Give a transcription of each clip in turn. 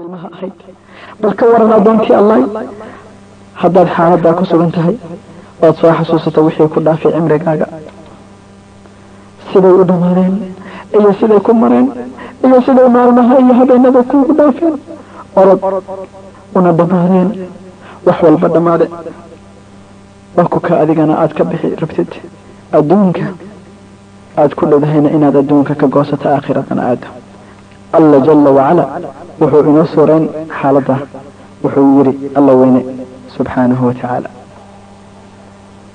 ilmaha ahayd bal ka waran adoontii allah haddaad xaaladdaa ku sugan tahay ood soo xasuusato wixii ku dhaafay cimrigaaga siday u dhammaadeen iyo siday ku mareen iyo siday maalmaha iyo habeenada kuugu dhaafeen orod una dhammaadeen wax walba dhammaade waa ku ka adigana aad ka bixi rabtid adduunka aad ku dhowdahayna inaad adduunka ka goosato aakhiradana aado الله جل وعلا وحو إنصرين حالته وحو يري الله وين سبحانه وتعالى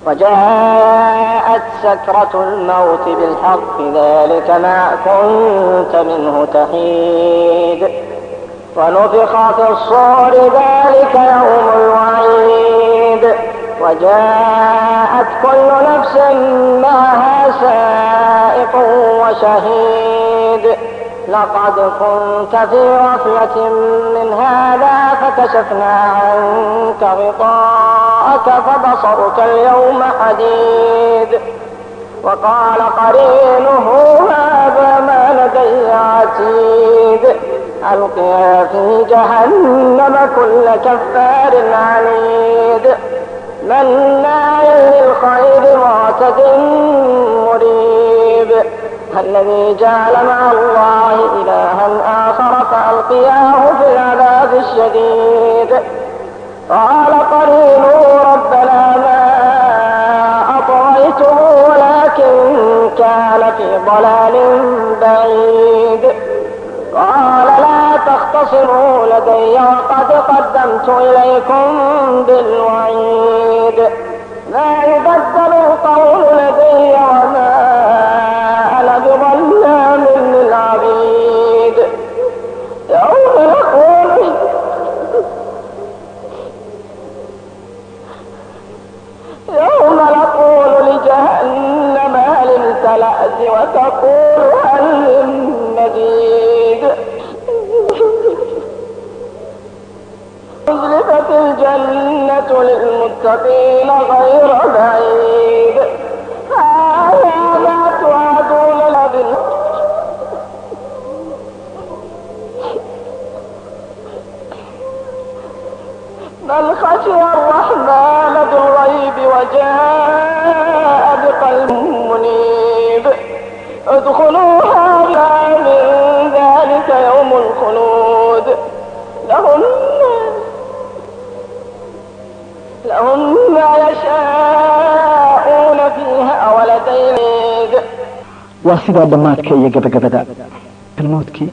وجاءت سكرة الموت بالحق ذلك ما كنت منه تحيد ونفخ في الصور ذلك يوم الوعيد وجاءت كل نفس معها سائق وشهيد لقد كنت في غفلة من هذا فكشفنا عنك غطاءك فبصرك اليوم حديد وقال قرينه هذا ما لدي عتيد ألقيا في جهنم كل كفار عنيد مناع للخير معتد مريب الذي جعل مع الله إلها آخر فألقياه في العذاب الشديد قال قرينه ربنا ما أطغيته ولكن كان في ضلال بعيد قال لا تختصموا لدي وقد قدمت إليكم بالوعيد ما يبدل القول لدي وما أنا بظلام للعبيد يوم نقول لجهنم هل امتلأت وتقول هل من مزيد أزلفت الجنة للمتقين غير بعيد هذا ما توعدون لبن من خشي الرحمن بالغيب وجاء بقلب منيب ادخلوها من ذلك يوم الخلود لهم ما يشاءون فيها ولدينا واسيدا دماتك يا قبقبدا الموتكي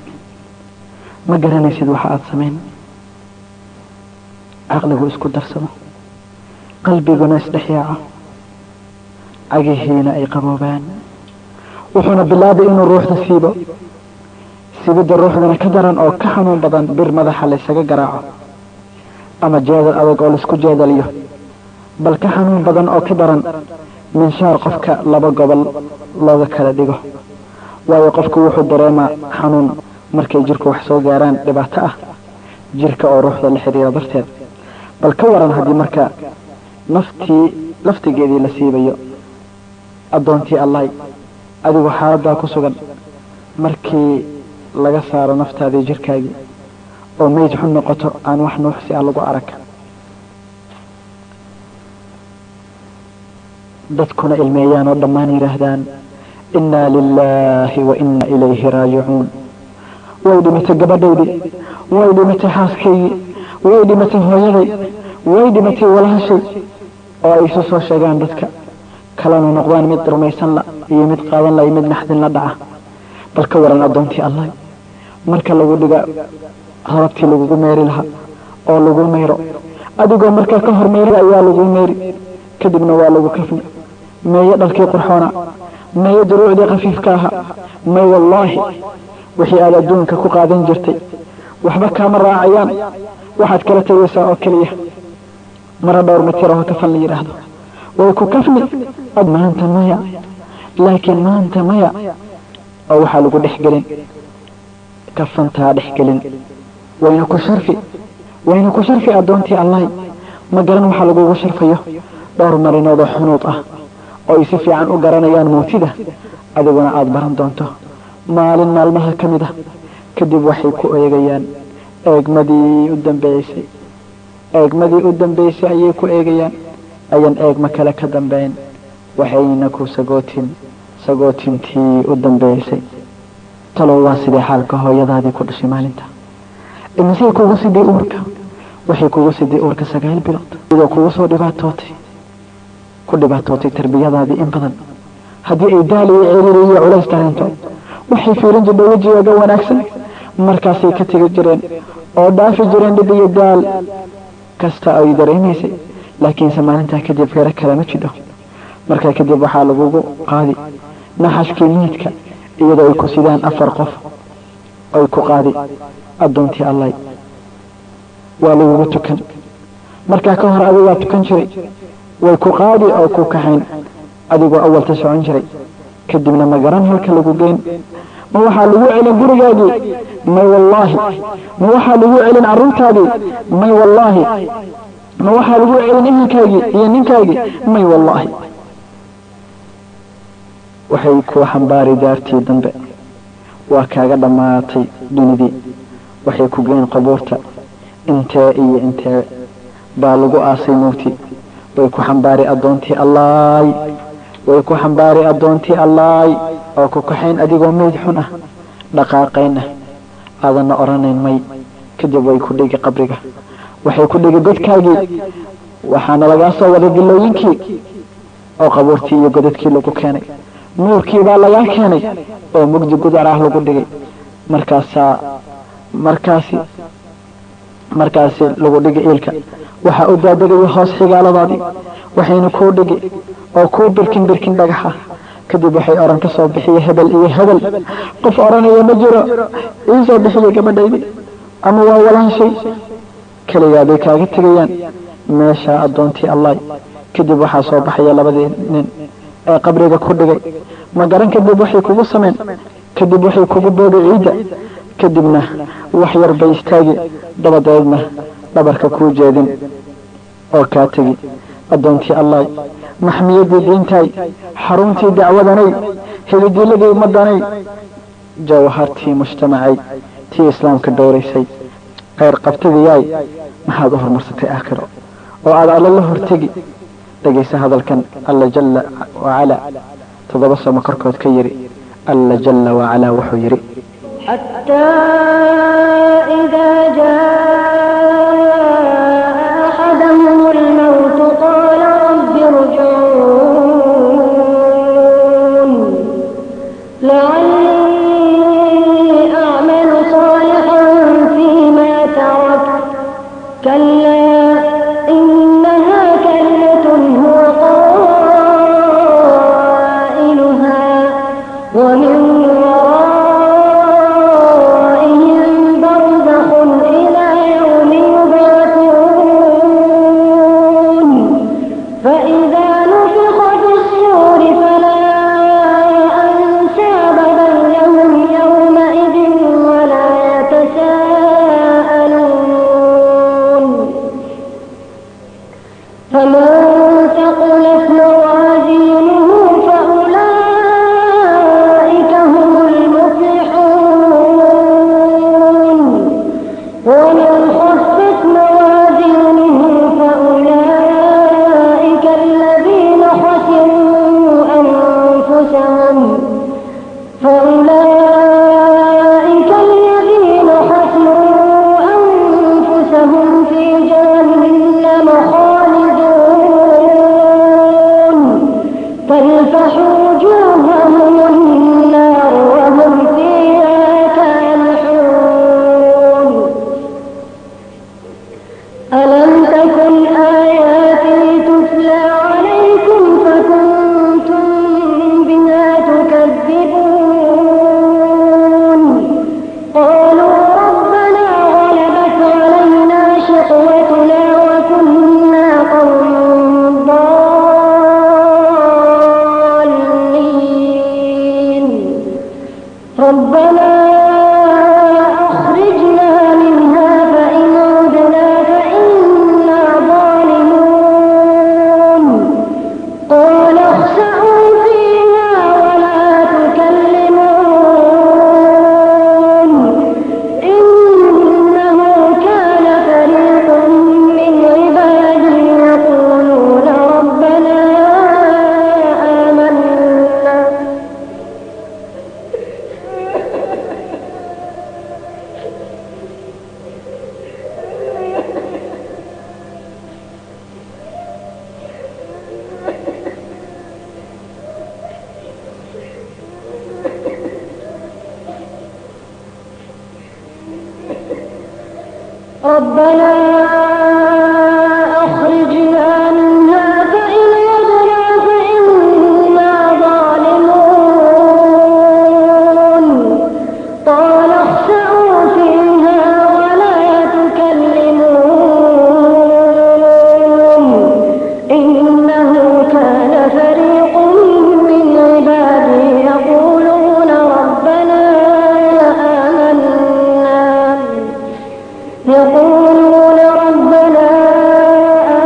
ما قرانيسيد waxa aad sameyn aqligu isku darsamo qalbiguna isdhaxyaaco agihiina ay qaboobaan wuxuuna bilaabay inuu ruuxda siibo sibida ruuxdana ka daran oo ka xanuun badan bir madaxa la isaga garaaco ama jeedal adag oo la isku jeedaliyo bal ka xanuun badan oo ka daran minshaar qofka laba gobol looga kala dhigo waayo qofku wuxuu dareemaa xanuun markay jirku wax soo gaaraan dhibaato ah jirka oo ruuxda la xiriira darteed bal ka waran haddii marka laftigeedii la siibayo addoontii allah adigu xaaladdaa ku sugan markii laga saaro naftaadii jirkaagii oo meyd xun noqoto aan wax nuuxsi ah lagu arag dadkuna ilmeeyaan oo dhammaan yidhaahdaan innaa lilaahi wa innaa ilayhi raajicuun way dhimatay gabadhaydii way dhimatay xaaskaygii way dhimatay hooyaday way dhimatay walaashay oo ay isu soo sheegaan dadka kalena noqdaan mid rumaysan la iyo mid qaadan la iyo mid naxdin la dhaca bal ka waran addoontii allah marka lagu dhiga harabtii lagugu meeri lahaa oo lagu meero adigoo markaa ka hormeeray ayaa lagu meeri kadibna waa lagu kafni meeyo dharkii qurxoona meeyo duruucdii khafiifka ahaa may wallaahi wixii aad adduunka ku qaadan jirtay waxba kaama raacayaan waxaad kala tegaysaa oo keliya mara dhowr mitir oo kafan la yidhaahdo way ku kafni maanta maya laakiin maanta maya oo waxaa lagu dhex gelin kafantaa dhex gelin wayna ku sharfi addoontii allah ma garan waxaa lagugu sharfayo dhowr marinood oo xunuud ah oo ay si fiican u garanayaan mootida adiguna aad baran doonto maalin maalmaha ka mid ah kadib waxay ku eegayaan eegmadii u dambeysay ayay ku eegayaan ayaan eegma kale ka dambeyn waxayna ku sagootintii u dambeysay talow waa sidee xaalka hooyadaadii ku dhashay maalinta imisay kugu sidii uurka waxay kugu sidii uurka 9 bilood iyadoo kugu soo dhibaatootay tarbiyadaadii in badan haddii ay daal iyo ciriiri iyo culays dareento waxay fiirin jirtay wejigaaga wanaagsan markaasay ka tegi jireen oo dhaafi jireen dhib iyo daal kasta ay dareemaysay laakiinse maalintaa kadib feero kale ma jidho markaa kadib waxaa lagugu qaadi naxashkii miidka iyadoo ay ku sidaan 4 qof ay ku qaadi addoontii allah waa lagugu tukan markaa ka hor adigaa tukan jiray way ku qaadi oo ku kaxayn adigoo awalta socon jiray kadibna ma garan halka lagu geyn ma waxaa lagu celin gurigaagii may wallaahi ma waxaa lagu celin carruurtaadii may wallaahi ma waxaa lagu celin ehelkaagii iyo ninkaagii may wallaahi waxay ku xambaari daartii dambe waa kaaga dhammaatay dunidii waxay ku geyn qabuurta intee iyo intee baa lagu aasay mowti way ku xambaari addoontii allaay oo ku kaxayn adigoo meyd xun ah dhaqaaqayna aadanna oranayn may kadib way ku dhigi qabriga waxay ku dhigi godkaagii waxaana lagaa soo waday dilooyinkii oo qabuurtii iyo godadkii lagu keenay nuurkii baa lagaa keenay oo mugdi gudar ah lagu dhigay markaasi lagu dhigi iilka waxaa u daadegaya hoos xigaaladaadii waxayna kuu dhigi oo kuu birkin dhagaxa kadib waxay oran ka soo bixiya hebel iyo hebel qof oranaya ma jiro iisoo bixiya gabadhaydi ama waa walaanshay keligaa bay kaaga tegayaan meesha addoontii allah kadib waxaa soo baxaya 2 nin ee qabriga ku dhigay ma garan kadib waxay kugu sameen kadib waxay kugu boogay ciidda kadibna wax yar bay istaagi dabadeedna dhabarka kuu jeedin oo kaa tegi addoontii allah maxmiyadii diintaay xaruntii dacwadanay hididiiladii ummadanay jawhartii mujtamacay tii islaamka dhowraysay khayr qabtadiyaay maxaad u horumarsatay aakhiro oo aad alla la hortegi dhegaysa hadalkan alla jalla wacala 7 samo korkood ka yiri alla jalla wacala wuxuu yiri حتى إذا جاء أحدهم الموت قال رب ارجعون لعلي أعمل صالحا فيما ترك كلا إنها كلمة هو قائلها ومن ربنا أخرجنا منها فإن عدنا فإنا ظالمون قال اخسئوا فيها ولا تكلمون إنه كان فريق من عبادي يقولون ربنا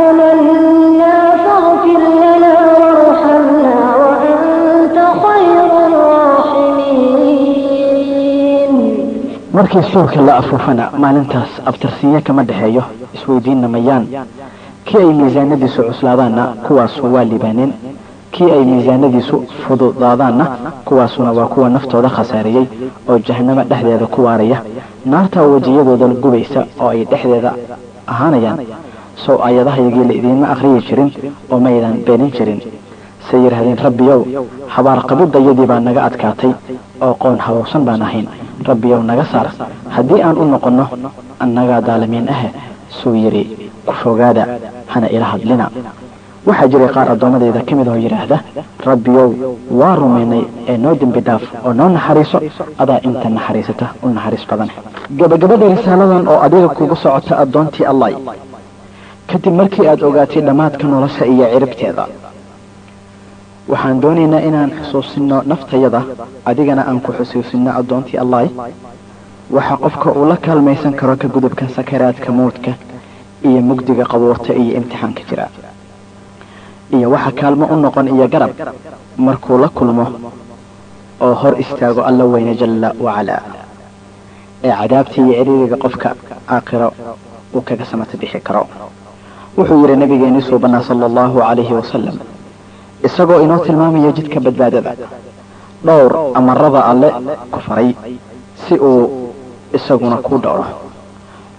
آمنا فاغفر لنا وارحمنا وأنت خير الراحمين. markii suurka la afuufana maalintaas abtirsiinya kama dhexeeyo isweydiinna mayaan kii ay miisaanadiisu cuslaadaanna kuwaasu waa libaaneen kii ay miisaanadiisu fududaadaanna kuwaasuna waa kuwa naftooda khasaariyey oo jahannama dhexdeeda ku waaraya naartaa wejiyadooda gubaysa oo ay dhexdeeda ahaanayaan sow aayadahaygii la idiinma akhriyi jirin oo maydan beenin jirin say yidhaahdeen rabbiyow habaar qabidayadii baa naga adkaatay oo qoon hawowsan baan ahayn rabbiyow naga saar haddii aan u noqonno annagaa daalimiin ah suu yidhi ku fogaada hana ila hadlina waxaa jiray qaar addoommadayda ka mid oo yidhaahda rabbiyow waa rumaynay ee noo dembi dhaaf oo noo naxariiso adaa inta naxariisata u naxariis badan gabagabada risaaladan oo adiga kugu socota addoontii allah kadib markii aad ogaatay dhammaadka nolosha iyo ciribteeda waxaan doonaynaa inaan xusuusino naftayada adigana aan ku xusuusino addoontii allah waxa qofka uu la kaalmaysan karo ka gudubka sakaraadka mawdka iyo mugdiga qabuurta iyo imtixaanka jira iyo waxa kaalmo u noqon iyo garab markuu la kulmo oo hor istaago alla weyne jalla wacalaa ee cadaabta iyo ciriiriga qofka aakhiro uu kaga samata bixi karo wuxuu yidhi nabigeennii suubanaa sala allahu calayhi wasalam isagoo inoo tilmaamaya jidka badbaadada dhowr amarada alle ku faray si uu isaguna ku dhowro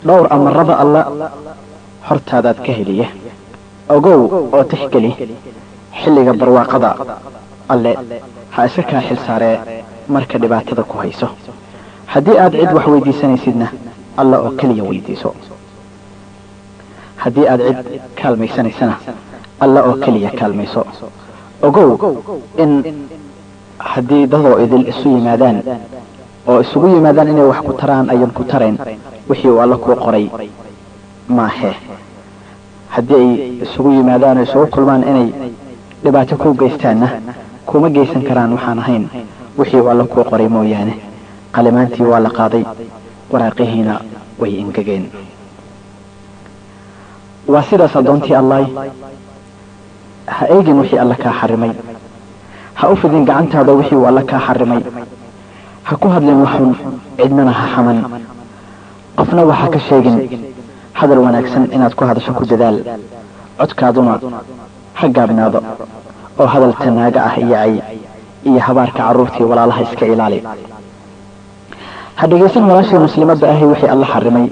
dhowr amarada alle hortaadaad ka heliya ogow oo tixgeli xilliga barwaaqada alle ha iska kaa xil saaree marka dhibaatada ku hayso haddii aad cid wax weydiisanaysidna alla oo keliya weydiiso haddii aad cid kaalmaysanaysana alla oo keliya kaalmayso ogow in haddii dadoo idil isu yimaadaan oo isugu yimaadaan inay wax ku taraan ayan ku tarayn wixii uu alla kuu qoray maahe haddii ay isugu yimaadaan oo isugu kulmaan inay dhibaato ku geystaanna kuma geysan karaan waxaan ahayn wixii uu alla kuu qoray mooyaane qalimaantii waa la qaaday waraaqihiina way ingegeen waa sidaas addoontii allah ha eegin wixii alla kaa xarimay ha u fidin gacantaada wixii uu alla kaa xarimay ha ku hadlin waxun cidnana ha xaman qofna waxa ka sheegin hadal wanaagsan inaad ku hadasho ku dadaal codkaaduna ha gaabnaado oo hadal tanaaga ah iyo cay iyo habaarka carruurtii walaalaha iska ilaali ha dhegaysan walaashii muslimadda ahi wixii alla xarimay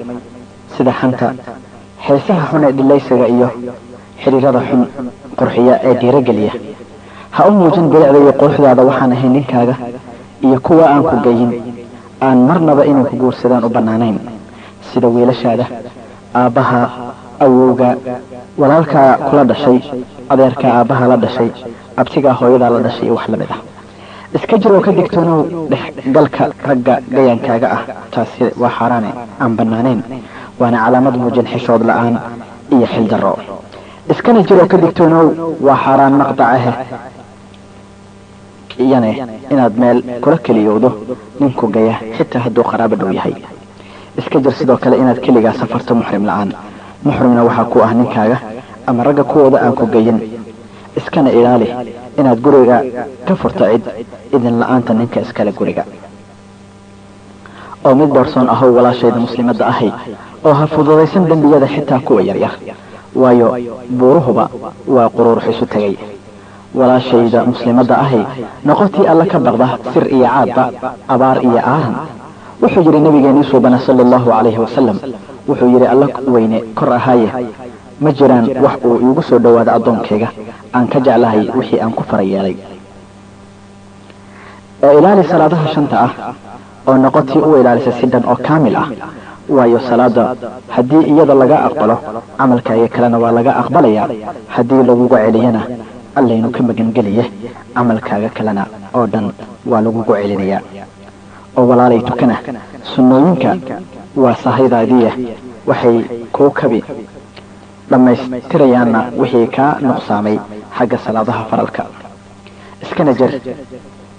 sida xanta heesaha xun ee dhilaysiga iyo xiriirada xun qurxiya ee dhiirogeliya ha u muujin bilicda iyo quruxdaada waxaan ahayn ninkaaga iyo kuwa aan ku geyin aan marnaba inay ku guursadaan u bannaanayn sida wiilashaada aabbaha awowga walaalkaa kula dhashay adeerkaa aabbaha la dhashay abtigaa hooyadaa la dhashay iyo wax lamid ah iska jir oo ka digtoonow dhexgalka ragga gayaankaaga ah taasi waa xaaraane aan bannaanayn waana calaamad muujin xishood la-aan iyo xil darro iskana jir oo ka digtoonow waa xaaraan maqdacahe iyane inaad meel kula keliyowdo ninku gaya xitaa hadduu qaraabo dhow yahay iska jir sidoo kale inaad keligaa safarto muxrim la-aan muxrimna waxaa ku ah ninkaaga ama ragga kuwooda aan ku geyin iskana ilaali inaad guriga ka furto cid idin la-aanta ninka iskale guriga oo mid boorsoon ahow walaashayda muslimadda ahay oo ha fududaysan dembiyada xitaa kuwa yaryar waayo buuruhuba waa quruurux isu tegay walaashayda muslimadda ahay noqotii alla ka baqda sir iyo caadba abaar iyo aaran wuxuu yidhi nabigeennii suubana sala allahu calayhi wasalam wuxuu yidhi alla weyne kor ahaaye ma jiraan wax uu iigu soo dhowaado addoonkayga aan ka jeclahay wixii aan ku fara yeelay ee ilaali salaadaha shanta ah oo noqotii u ilaalisa si dhan oo kaamil ah waayo salaada haddii iyada laga aqbalo camalkaaga kalena waa laga aqbalayaa haddii lagugu celiyana allaynu ka magangeliye camalkaaga kalena oo dhan waa lagugu celinayaa oo walaalay tukana sunnooyinka waa sahaydaadiya waxay kuu kabi dhammaystirayaanna wixii kaa nuqsaamay xagga salaadaha faralka iskana jir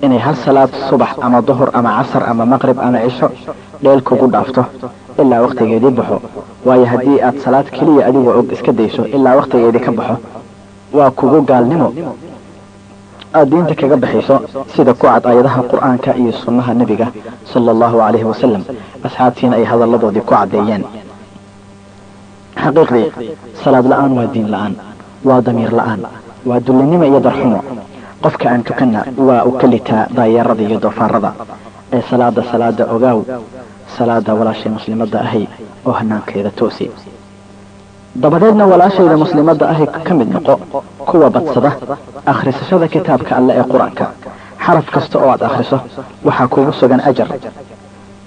inay hal salaad subax ama duhur ama casar ama maqrib ama cisho dheel kugu dhaafto ilaa wakhtigeedii baxo waayo haddii aad salaad keliya adigoo og iska dayso ilaa wakhtigeedii ka baxo waa kugu gaalnimo aad diinta kaga baxayso sida ku cad aayadaha qur-aanka iyo sunnaha nebiga sala allahu calayhi wasalam asxaabtiina ay hadalladoodii ku caddeeyeen xaqiiqdii salaad la-aan waa diin la-aan waa damiir la-aan waa dullinimo iyo darxumo qofka aan tukanna waa u ka litaa daayarada iyo doofaarada ee salaada ogaaw salaada walaashay muslimadda ahay oo hanaankeeda toosi dabadeedna walaashayda muslimadda ahay ka mid noqo kuwa badsada akhrisashada kitaabka alle ee qur-aanka xaraf kasta oo aad akhriso waxaa kugu sugan ajar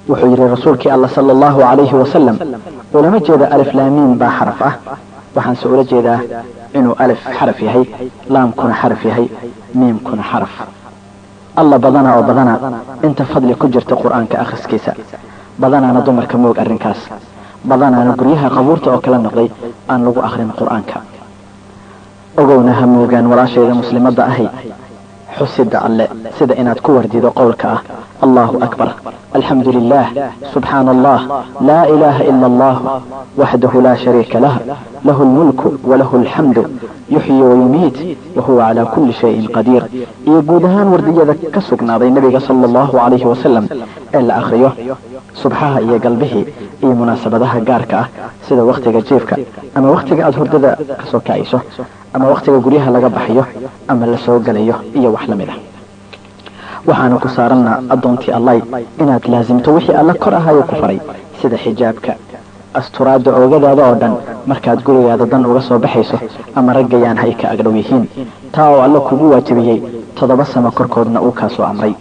wuxuu yidhi rasuulkii alla sala allahu calayhi wasalam ulama jeeda alif laamiin baa xaraf ah waxaanse ula jeedaa inuu alif xaraf yahay laamkuna xaraf yahay miimkuna xaraf alla badana oo badana inta fadli ku jirta qur-aanka akhriskiisa badanaana dumarka moog arrinkaas badanaana guryaha qabuurta oo kala noqday aan lagu akhrin qur-aanka ogowna ha moogaan walaashayda muslimadda ahay xusida alle sida inaad ku wardido qowlka ah allahu akbar alxamdu lilah subxaana allah laa ilaaha ila allah waxdahu laa shariika lah lahu lmulku walahu alxamdu yuxyi wayumiit wahuwa calaa kulli shayin qadiir iyo guud ahaan wardiyada ka sugnaaday nebiga sala allahu calayhi wasalam ee la akhriyo subxaha iyo galbihii iyo munaasabadaha gaarka ah sida wakhtiga jiifka ama wakhtiga aada hurdada kasoo kacayso ama wakhtiga guryaha laga baxayo ama la soo gelayo iyo wax la mid ah waxaanu ku saarannaa addoontii allay inaad laasimto wixii alla kor ahayo ku faray sida xijaabka asturaadda oogadaada oo dhan markaad gurigaada dan uga soo baxayso ama raggayaan hay ka agdhow yihiin taa oo alla kugu waajibiyey 7 sano korkoodna uu kaa soo amray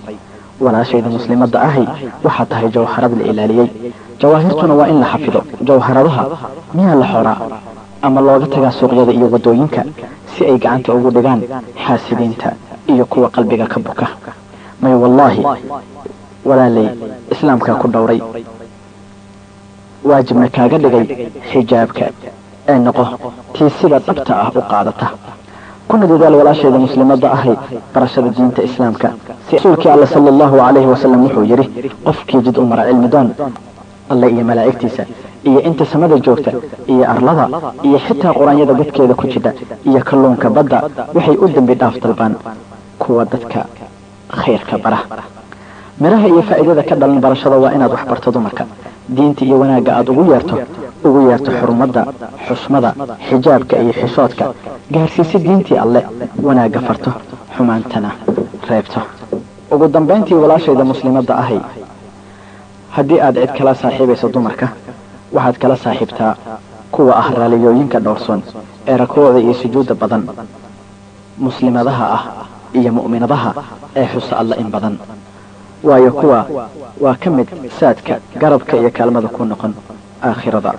walaashayda muslimadda ahay waxaa tahay jawharad la ilaaliyey jawaahirtuna waa in la xafido jawharadaha miyaa la xoraa ama looga tagaa suuqyada iyo waddooyinka si ay gacanta ugu dhigaan xaasidiinta iyo kuwa qalbiga ka buka may wallaahi walaalay islaamkaa ku dhowray waajibna kaaga dhigay xijaabka ee noqo tii sida dhabta ah u qaadata kuna dadaal walaashayda muslimadda ahay barashada diinta islaamka si rasuulkii alla sala allahu calayhi wasalam wuxuu yidhi qofkii jid u mara cilmi doon alle iyo malaa'igtiisa iyo inta samada joogta iyo arlada iyo xitaa quraanyada godkeeda ku jidha iyo kalluunka badda waxay u dembi dhaaf dalbaan kuwa dadka khayrka bara miraha iyo faa'iidada ka dhalan barashada waa inaad wax barto dumarka diinta iyo wanaagga aad ugu yeerto xurmadda xusmada xijaabka iyo xishoodka gaarsiisi diintii alle wanaagga farto xumaantana reebto ugu dambayntii walaashayda muslimadda ahay haddii aad cid kala saaxiibayso dumarka waxaad kala saaxiibtaa kuwa ah raaliyooyinka dhowrsoon ee rakooda iyo sujuudda badan muslimadaha ah iyo mu'minadaha ee xusa alla in badan waayo kuwa waa ka mid saadka garabka iyo kaalmada ku noqon aakhirada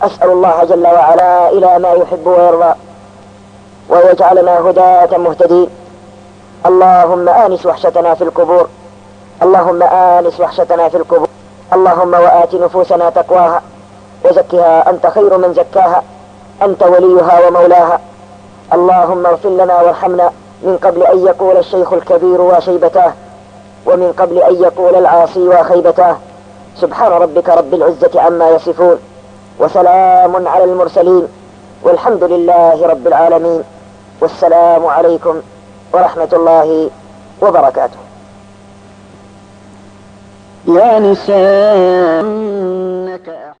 أسأل الله جل وعلا إلى ما يحب ويرضى ويجعلنا هداة مهتدين. اللهم آنس وحشتنا في القبور، اللهم آنس وحشتنا في القبور. اللهم وآت نفوسنا تقواها وزكها أنت خير من زكاها، أنت وليها ومولاها. اللهم اغفر لنا وارحمنا من قبل أن يقول الشيخ الكبير وشيبتاه، ومن قبل أن يقول العاصي وخيبتاه. سبحان ربك رب العزة عما يصفون، وسلام على المرسلين، والحمد لله رب العالمين، والسلام عليكم ورحمة الله وبركاته. يا نساء